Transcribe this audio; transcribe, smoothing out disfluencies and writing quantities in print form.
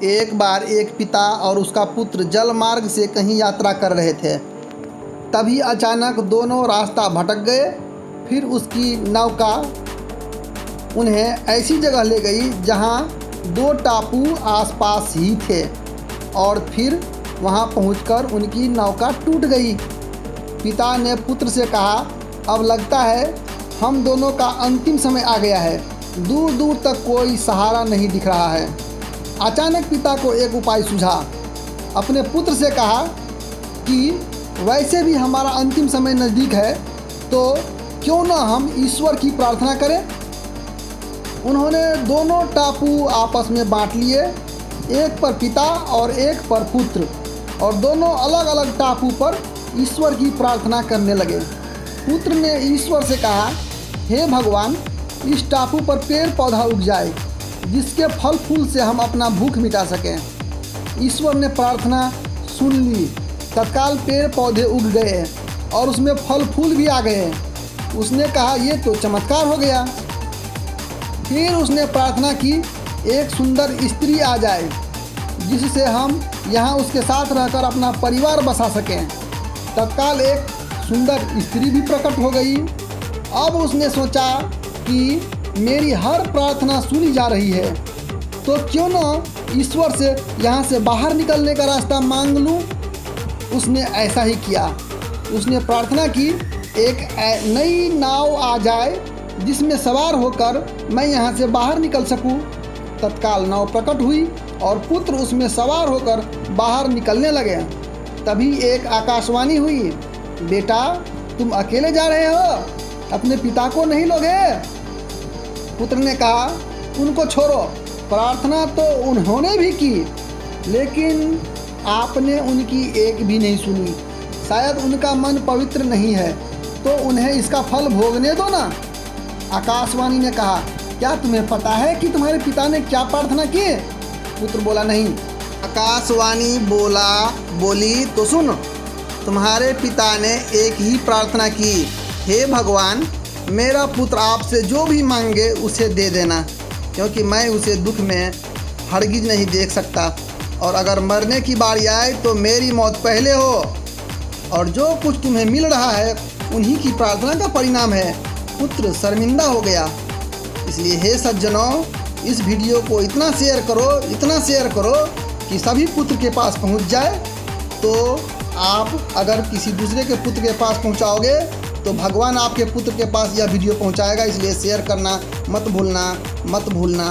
एक बार एक पिता और उसका पुत्र जल मार्ग से कहीं यात्रा कर रहे थे। तभी अचानक दोनों रास्ता भटक गए। फिर उसकी नौका उन्हें ऐसी जगह ले गई जहां दो टापू आसपास ही थे और फिर वहां पहुंचकर उनकी नौका टूट गई। पिता ने पुत्र से कहा, अब लगता है हम दोनों का अंतिम समय आ गया है। दूर दूर तक कोई सहारा नहीं दिख रहा है। अचानक पिता को एक उपाय सूझा। अपने पुत्र से कहा कि वैसे भी हमारा अंतिम समय नज़दीक है, तो क्यों न हम ईश्वर की प्रार्थना करें। उन्होंने दोनों टापू आपस में बांट लिए, एक पर पिता और एक पर पुत्र, और दोनों अलग अलग टापू पर ईश्वर की प्रार्थना करने लगे। पुत्र ने ईश्वर से कहा, हे भगवान, इस टापू पर पेड़ पौधा उग जाए जिसके फल फूल से हम अपना भूख मिटा सकें। ईश्वर ने प्रार्थना सुन ली। तत्काल पेड़ पौधे उग गए और उसमें फल फूल भी आ गए। उसने कहा, ये तो चमत्कार हो गया। फिर उसने प्रार्थना की, एक सुंदर स्त्री आ जाए जिससे हम यहाँ उसके साथ रहकर अपना परिवार बसा सकें। तत्काल एक सुंदर स्त्री भी प्रकट हो गई। अब उसने सोचा कि मेरी हर प्रार्थना सुनी जा रही है, तो क्यों न ईश्वर से यहाँ से बाहर निकलने का रास्ता मांग लूँ। उसने ऐसा ही किया। उसने प्रार्थना की, एक नई नाव आ जाए जिसमें सवार होकर मैं यहाँ से बाहर निकल सकूँ। तत्काल नाव प्रकट हुई और पुत्र उसमें सवार होकर बाहर निकलने लगे। तभी एक आकाशवाणी हुई, बेटा तुम अकेले जा रहे हो, अपने पिता को नहीं लोगे। पुत्र ने कहा, उनको छोड़ो, प्रार्थना तो उन्होंने भी की, लेकिन आपने उनकी एक भी नहीं सुनी। शायद उनका मन पवित्र नहीं है, तो उन्हें इसका फल भोगने दो ना। आकाशवाणी ने कहा, क्या तुम्हें पता है कि तुम्हारे पिता ने क्या प्रार्थना की। पुत्र बोला, नहीं। आकाशवाणी बोली, तो सुन, तुम्हारे पिता ने एक ही प्रार्थना की, हे भगवान, मेरा पुत्र आपसे जो भी मांगे उसे दे देना, क्योंकि मैं उसे दुख में हरगिज नहीं देख सकता, और अगर मरने की बारी आए तो मेरी मौत पहले हो। और जो कुछ तुम्हें मिल रहा है उन्हीं की प्रार्थना का परिणाम है। पुत्र शर्मिंदा हो गया। इसलिए हे सज्जनों, इस वीडियो को इतना शेयर करो कि सभी पुत्र के पास पहुंच जाए। तो आप अगर किसी दूसरे के पुत्र के पास पहुंचाओगे तो भगवान आपके पुत्र के पास यह वीडियो पहुंचाएगा। इसलिए शेयर करना मत भूलना।